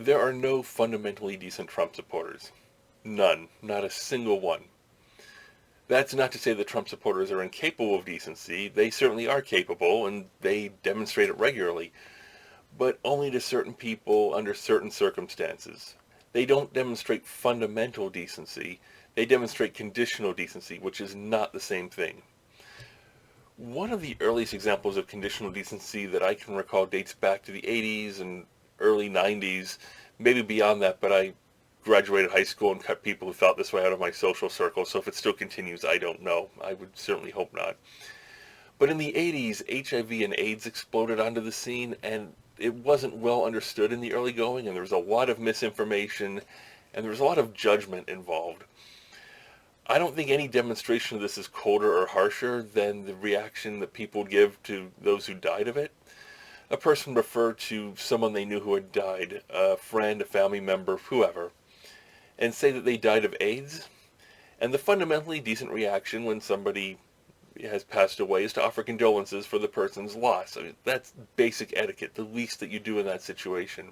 There are no fundamentally decent Trump supporters. None. Not a single one. That's not to say that Trump supporters are incapable of decency. They certainly are capable, and they demonstrate it regularly, but only to certain people under certain circumstances. They don't demonstrate fundamental decency. They demonstrate conditional decency, which is not the same thing. One of the earliest examples of conditional decency that I can recall dates back to the 80s and early 90s, maybe beyond that, but I graduated high school and cut people who felt this way out of my social circle, so if it still continues, I don't know. I would certainly hope not. But in the 80s, HIV and AIDS exploded onto the scene, and it wasn't well understood in the early going, and there was a lot of misinformation, and there was a lot of judgment involved. I don't think any demonstration of this is colder or harsher than the reaction that people would give to those who died of it. A person referred to someone they knew who had died, a friend, a family member, whoever, and say that they died of AIDS. And the fundamentally decent reaction when somebody has passed away is to offer condolences for the person's loss. I mean, that's basic etiquette, the least that you do in that situation.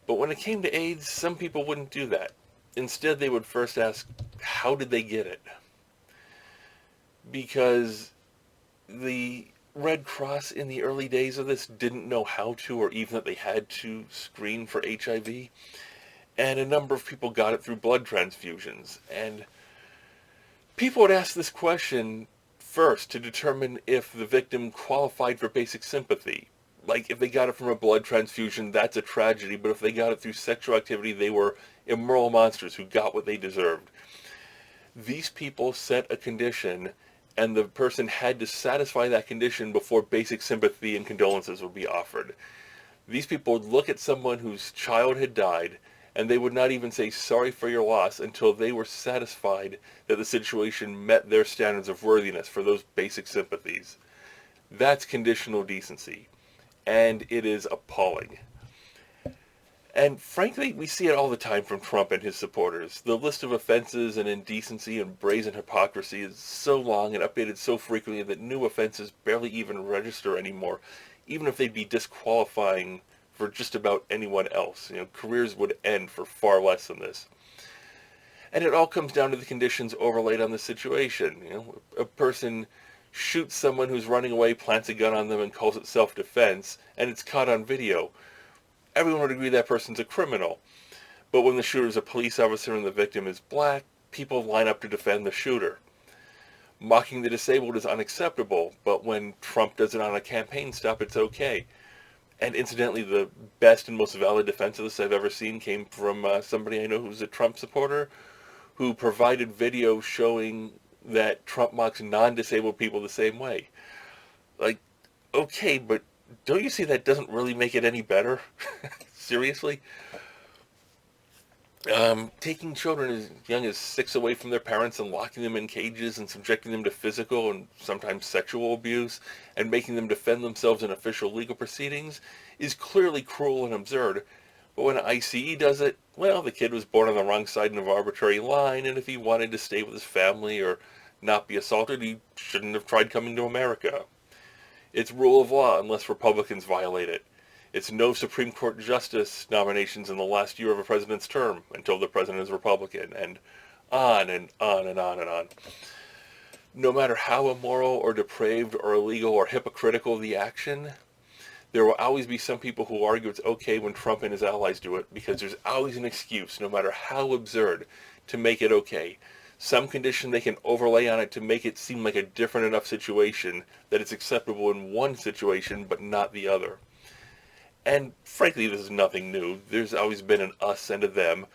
But when it came to AIDS, some people wouldn't do that. Instead, they would first ask, how did they get it? Because the Red Cross in the early days of this didn't know how to, or even that they had to screen for HIV. And a number of people got it through blood transfusions. And people would ask this question first to determine if the victim qualified for basic sympathy. Like, if they got it from a blood transfusion, that's a tragedy, but if they got it through sexual activity, they were immoral monsters who got what they deserved. These people set a condition, and the person had to satisfy that condition before basic sympathy and condolences would be offered. These people would look at someone whose child had died, and they would not even say sorry for your loss until they were satisfied that the situation met their standards of worthiness for those basic sympathies. That's conditional decency, and it is appalling. And frankly, we see it all the time from Trump and his supporters. The list of offenses and indecency and brazen hypocrisy is so long and updated so frequently that new offenses barely even register anymore, even if they'd be disqualifying for just about anyone else. Careers would end for far less than this. And it all comes down to the conditions overlaid on the situation. A person shoots someone who's running away, plants a gun on them, and calls it self-defense, and it's caught on video. Everyone would agree that person's a criminal. But when the shooter is a police officer and the victim is black, people line up to defend the shooter. Mocking the disabled is unacceptable, but when Trump does it on a campaign stop, it's okay. And incidentally, the best and most valid defense of this I've ever seen came from somebody I know who's a Trump supporter, who provided video showing that Trump mocks non-disabled people the same way. Like, okay, but don't you see that doesn't really make it any better? Seriously? Taking children as young as 6 away from their parents and locking them in cages and subjecting them to physical and sometimes sexual abuse and making them defend themselves in official legal proceedings is clearly cruel and absurd. But when ICE does it, well, the kid was born on the wrong side of an arbitrary line, and if he wanted to stay with his family or not be assaulted, he shouldn't have tried coming to America. It's rule of law unless Republicans violate it. It's no Supreme Court justice nominations in the last year of a president's term until the president is Republican, and on and on and on and on. No matter how immoral or depraved or illegal or hypocritical the action, there will always be some people who argue it's okay when Trump and his allies do it, because there's always an excuse, no matter how absurd, to make it okay. Some condition they can overlay on it to make it seem like a different enough situation that it's acceptable in one situation but not the other. And frankly, this is nothing new. There's always been an us and a them,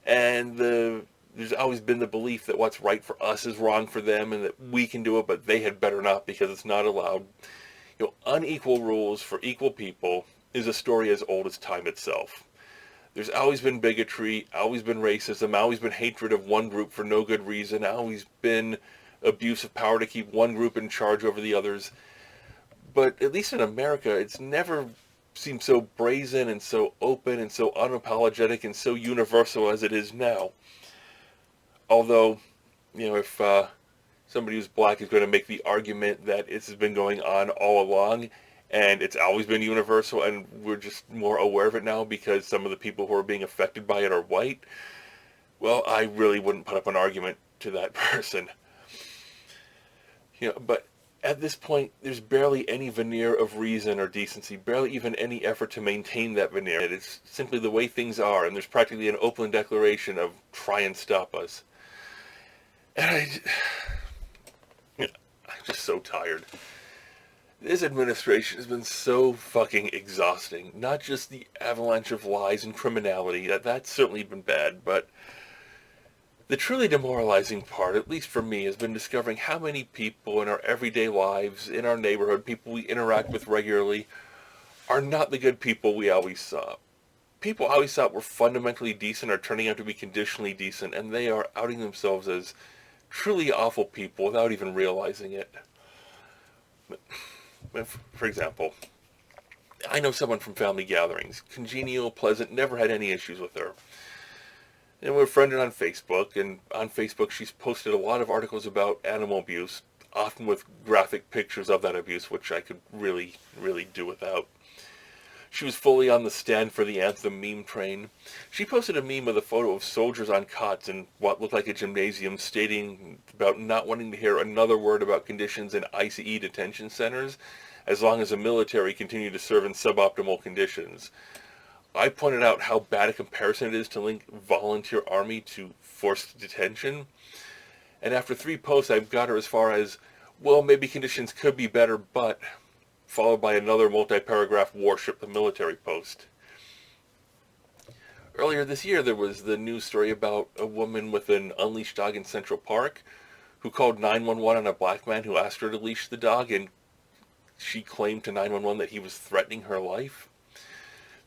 and there's always been the belief that what's right for us is wrong for them, and that we can do it, but they had better not because it's not allowed. Unequal rules for equal people is a story as old as time itself. There's always been bigotry, always been racism, always been hatred of one group for no good reason, always been abuse of power to keep one group in charge over the others. But at least in America, it's never seemed so brazen and so open and so unapologetic and so universal as it is now. Although, if somebody who's black is going to make the argument that this has been going on all along, and it's always been universal, and we're just more aware of it now because some of the people who are being affected by it are white, well, I really wouldn't put up an argument to that person. But at this point, there's barely any veneer of reason or decency, barely even any effort to maintain that veneer. It's simply the way things are, and there's practically an open declaration of try and stop us. And I'm just so tired. This administration has been so fucking exhausting. Not just the avalanche of lies and criminality, that's certainly been bad, but the truly demoralizing part, at least for me, has been discovering how many people in our everyday lives, in our neighborhood, people we interact with regularly, are not the good people we always saw. People I always thought were fundamentally decent are turning out to be conditionally decent, and they are outing themselves as truly awful people without even realizing it. For example, I know someone from family gatherings, congenial, pleasant, never had any issues with her. And we're friended on Facebook, and on Facebook she's posted a lot of articles about animal abuse, often with graphic pictures of that abuse, which I could really, really do without. She was fully on the stand for the anthem meme train. She posted a meme with a photo of soldiers on cots in what looked like a gymnasium, stating about not wanting to hear another word about conditions in ICE detention centers, as long as the military continued to serve in suboptimal conditions. I pointed out how bad a comparison it is to link volunteer army to forced detention. And after 3 posts, I've got her as far as, well, maybe conditions could be better, but, followed by another multi-paragraph worship the military post. Earlier this year, there was the news story about a woman with an unleashed dog in Central Park who called 911 on a black man who asked her to leash the dog, and she claimed to 911 that he was threatening her life.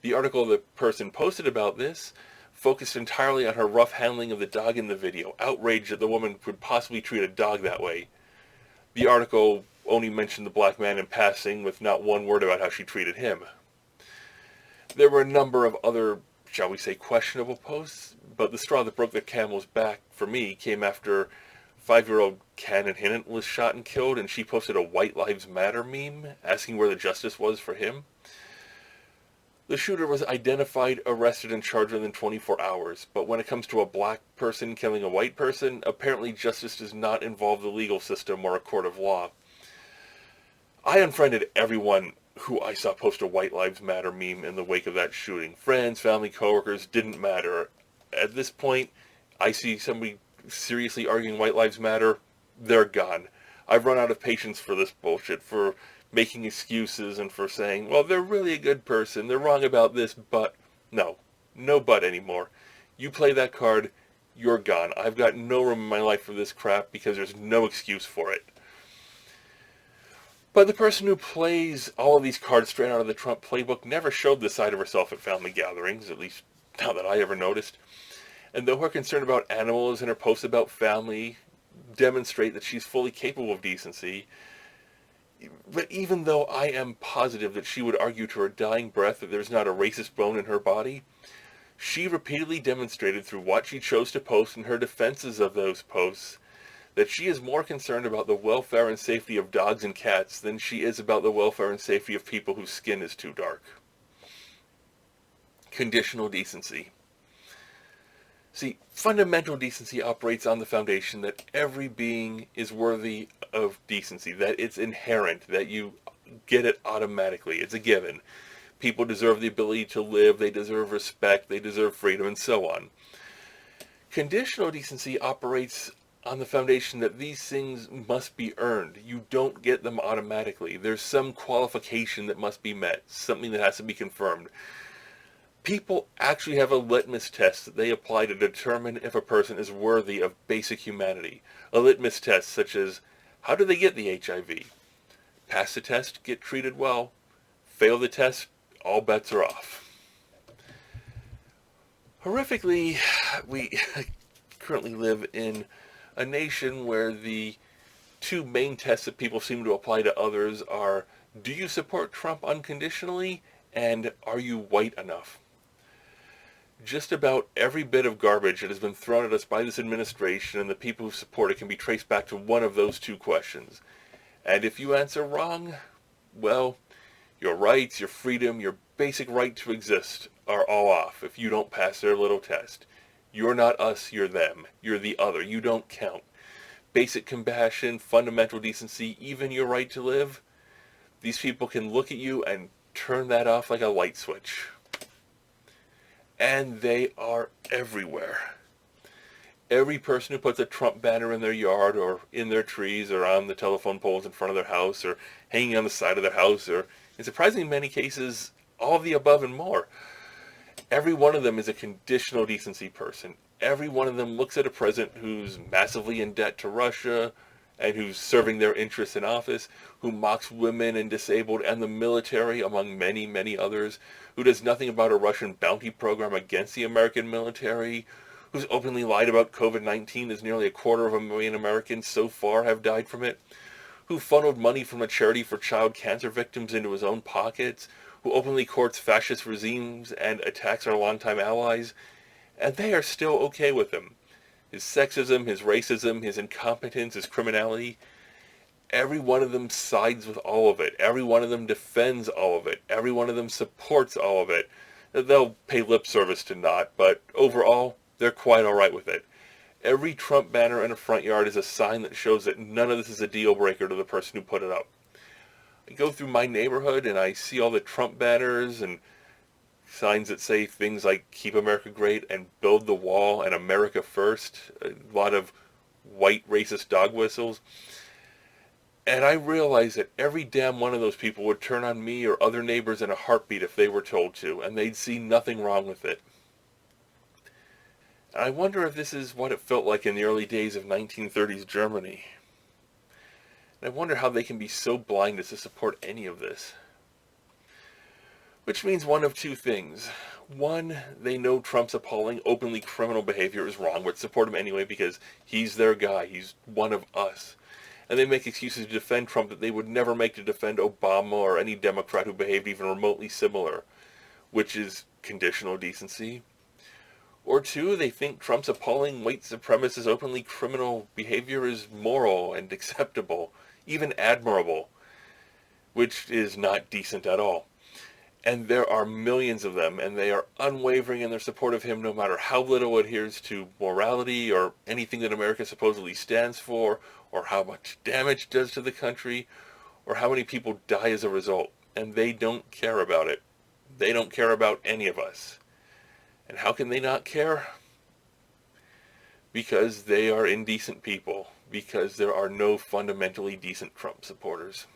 The article the person posted about this focused entirely on her rough handling of the dog in the video, outraged that the woman could possibly treat a dog that way. The article only mentioned the black man in passing, with not one word about how she treated him. There were a number of other, shall we say, questionable posts, but the straw that broke the camel's back for me came after 5-year-old Cannon Hinnant was shot and killed, and she posted a White Lives Matter meme asking where the justice was for him. The shooter was identified, arrested, and charged within 24 hours, but when it comes to a black person killing a white person, apparently justice does not involve the legal system or a court of law. I unfriended everyone who I saw post a White Lives Matter meme in the wake of that shooting. Friends, family, coworkers, didn't matter. At this point, I see somebody seriously arguing White Lives Matter, they're gone. I've run out of patience for this bullshit, for making excuses and for saying, well, they're really a good person, they're wrong about this, but no but anymore. You play that card, you're gone. I've got no room in my life for this crap because there's no excuse for it. But the person who plays all of these cards straight out of the Trump playbook never showed this side of herself at family gatherings, at least not that I ever noticed. And though her concern about animals and her posts about family demonstrate that she's fully capable of decency, but even though I am positive that she would argue to her dying breath that there's not a racist bone in her body, she repeatedly demonstrated through what she chose to post and her defenses of those posts that she is more concerned about the welfare and safety of dogs and cats than she is about the welfare and safety of people whose skin is too dark. Conditional decency. See, fundamental decency operates on the foundation that every being is worthy of decency, that it's inherent, that you get it automatically. It's a given. People deserve the ability to live, they deserve respect, they deserve freedom, and so on. Conditional decency operates on the foundation that these things must be earned. You don't get them automatically. There's some qualification that must be met, something that has to be confirmed. People actually have a litmus test that they apply to determine if a person is worthy of basic humanity. A litmus test such as, how do they get the HIV? Pass the test, get treated well. Fail the test, all bets are off. Horrifically, we currently live in a nation where the 2 main tests that people seem to apply to others are, do you support Trump unconditionally, and are you white enough? Just about every bit of garbage that has been thrown at us by this administration and the people who support it can be traced back to one of those 2 questions. And if you answer wrong, well, Your rights, your freedom, your basic right to exist are all off if you don't pass their little test. You're not us, you're them. You're the other. You don't count. Basic compassion, fundamental decency, even your right to live. These people can look at you and turn that off like a light switch. And they are everywhere. Every person who puts a Trump banner in their yard or in their trees or on the telephone poles in front of their house or hanging on the side of their house or, in surprisingly many cases, all of the above and more. Every one of them is a conditional decency person. Every one of them looks at a president who's massively in debt to Russia and who's serving their interests in office, who mocks women and disabled and the military, among many, many others, who does nothing about a Russian bounty program against the American military, who's openly lied about COVID-19 as nearly 250,000 Americans so far have died from it, who funneled money from a charity for child cancer victims into his own pockets, who openly courts fascist regimes and attacks our longtime allies, and they are still okay with him. His sexism, his racism, his incompetence, his criminality, every one of them sides with all of it. Every one of them defends all of it. Every one of them supports all of it. They'll pay lip service to not, but overall, they're quite all right with it. Every Trump banner in a front yard is a sign that shows that none of this is a deal breaker to the person who put it up. I go through my neighborhood and I see all the Trump banners and signs that say things like "Keep America Great" and "Build the Wall" and "America First." A lot of white racist dog whistles. And I realize that every damn one of those people would turn on me or other neighbors in a heartbeat if they were told to, and they'd see nothing wrong with it. And I wonder if this is what it felt like in the early days of 1930s Germany. And I wonder how they can be so blind as to support any of this. Which means one of two things. One, they know Trump's appalling, openly criminal behavior is wrong, but support him anyway because he's their guy. He's one of us. And they make excuses to defend Trump that they would never make to defend Obama or any Democrat who behaved even remotely similar, which is conditional decency. Or two, they think Trump's appalling white supremacist, openly criminal behavior is moral and acceptable, even admirable, which is not decent at all. And there are millions of them, and they are unwavering in their support of him no matter how little adheres to morality or anything that America supposedly stands for, or how much damage it does to the country, or how many people die as a result. And they don't care about it. They don't care about any of us. And how can they not care? Because they are indecent people. Because there are no fundamentally decent Trump supporters.